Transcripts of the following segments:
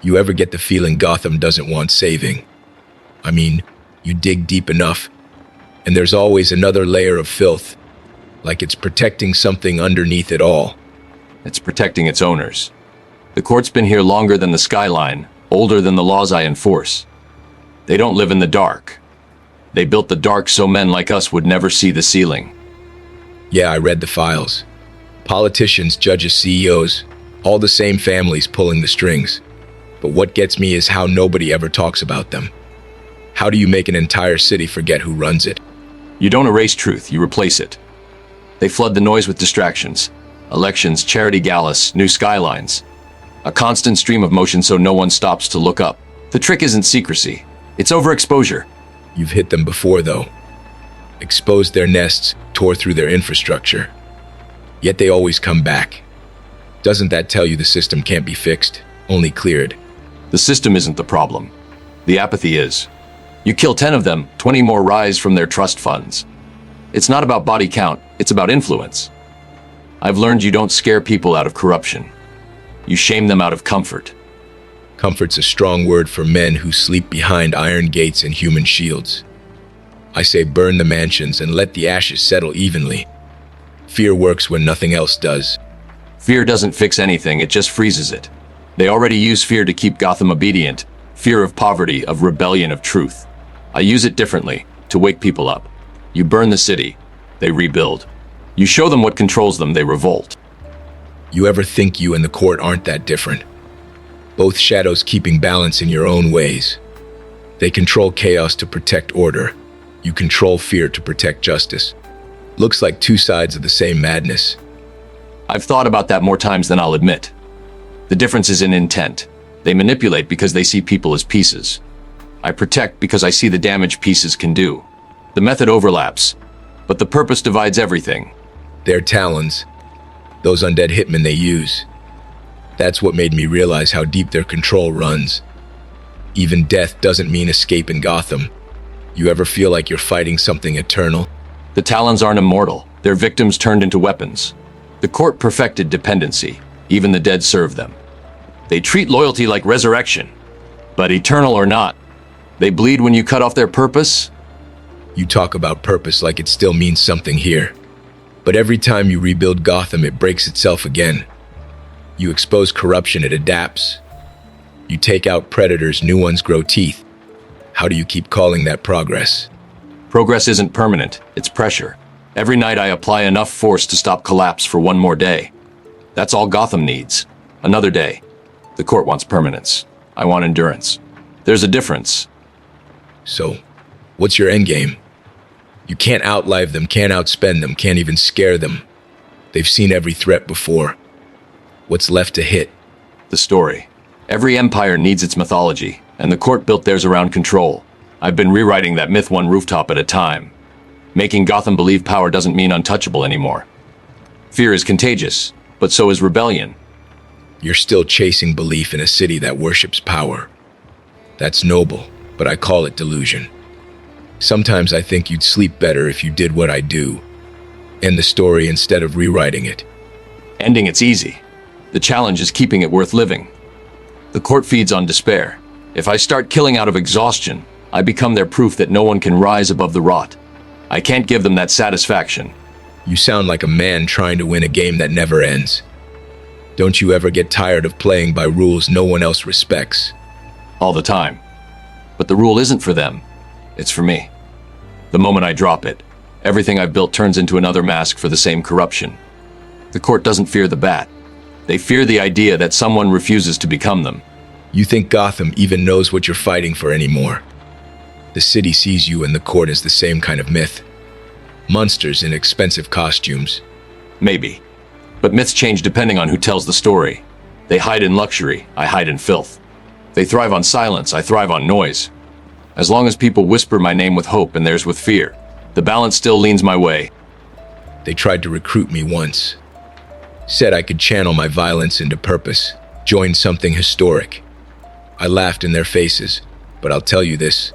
You ever get the feeling Gotham doesn't want saving? I mean, you dig deep enough, and there's always another layer of filth, like it's protecting something underneath it all. It's protecting its owners. The court's been here longer than the skyline, older than the laws I enforce. They don't live in the dark. They built the dark so men like us would never see the ceiling. Yeah, I read the files. Politicians, judges, CEOs, all the same families pulling the strings. But what gets me is how nobody ever talks about them. How do you make an entire city forget who runs it? You don't erase truth, you replace it. They flood the noise with distractions. Elections, charity galas, new skylines. A constant stream of motion so no one stops to look up. The trick isn't secrecy, it's overexposure. You've hit them before, though. Exposed their nests, tore through their infrastructure. Yet they always come back. Doesn't that tell you the system can't be fixed, only cleared? The system isn't the problem. The apathy is. You kill 10 of them, 20 more rise from their trust funds. It's not about body count, it's about influence. I've learned you don't scare people out of corruption. You shame them out of comfort. Comfort's a strong word for men who sleep behind iron gates and human shields. I say burn the mansions and let the ashes settle evenly. Fear works when nothing else does. Fear doesn't fix anything, it just freezes it. They already use fear to keep Gotham obedient. Fear of poverty, of rebellion, of truth. I use it differently, to wake people up. You burn the city, they rebuild. You show them what controls them, they revolt. You ever think you and the court aren't that different? Both shadows keeping balance in your own ways. They control chaos to protect order. You control fear to protect justice. Looks like two sides of the same madness. I've thought about that more times than I'll admit. The difference is in intent. They manipulate because they see people as pieces. I protect because I see the damage pieces can do. The method overlaps, but the purpose divides everything. Their talons, those undead hitmen they use. That's what made me realize how deep their control runs. Even death doesn't mean escape in Gotham. You ever feel like you're fighting something eternal? The talons aren't immortal. Their victims turned into weapons. The court perfected dependency. Even the dead serve them. They treat loyalty like resurrection. But eternal or not, they bleed when you cut off their purpose. You talk about purpose like it still means something here. But every time you rebuild Gotham, it breaks itself again. You expose corruption, it adapts. You take out predators, new ones grow teeth. How do you keep calling that progress? Progress isn't permanent, it's pressure. Every night I apply enough force to stop collapse for one more day. That's all Gotham needs. Another day. The court wants permanence. I want endurance. There's a difference. So, what's your endgame? You can't outlive them, can't outspend them, can't even scare them. They've seen every threat before. What's left to hit? The story. Every empire needs its mythology, and the court built theirs around control. I've been rewriting that myth one rooftop at a time. Making Gotham believe power doesn't mean untouchable anymore. Fear is contagious, but so is rebellion. You're still chasing belief in a city that worships power. That's noble, but I call it delusion. Sometimes I think you'd sleep better if you did what I do. End the story instead of rewriting it. Ending it's easy. The challenge is keeping it worth living. The court feeds on despair. If I start killing out of exhaustion, I become their proof that no one can rise above the rot. I can't give them that satisfaction. You sound like a man trying to win a game that never ends. Don't you ever get tired of playing by rules no one else respects? All the time. But the rule isn't for them. It's for me. The moment I drop it, everything I've built turns into another mask for the same corruption. The court doesn't fear the bat. They fear the idea that someone refuses to become them. You think Gotham even knows what you're fighting for anymore? The city sees you and the court as the same kind of myth. Monsters in expensive costumes. Maybe. But myths change depending on who tells the story. They hide in luxury, I hide in filth. They thrive on silence, I thrive on noise. As long as people whisper my name with hope and theirs with fear, the balance still leans my way. They tried to recruit me once. Said I could channel my violence into purpose, join something historic. I laughed in their faces, but I'll tell you this.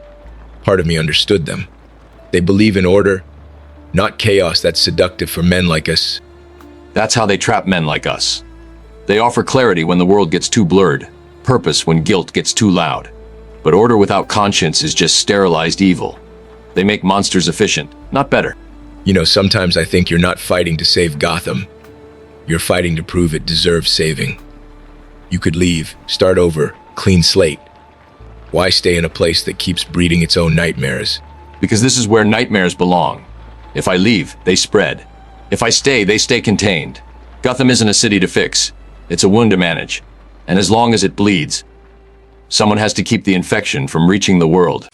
Part of me understood them. They believe in order, not chaos that's seductive for men like us. That's how they trap men like us. They offer clarity when the world gets too blurred, purpose when guilt gets too loud. But order without conscience is just sterilized evil. They make monsters efficient, not better. You know, sometimes I think you're not fighting to save Gotham. You're fighting to prove it deserves saving. You could leave, start over, clean slate. Why stay in a place that keeps breeding its own nightmares? Because this is where nightmares belong. If I leave, they spread. If I stay, they stay contained. Gotham isn't a city to fix. It's a wound to manage. And as long as it bleeds, someone has to keep the infection from reaching the world.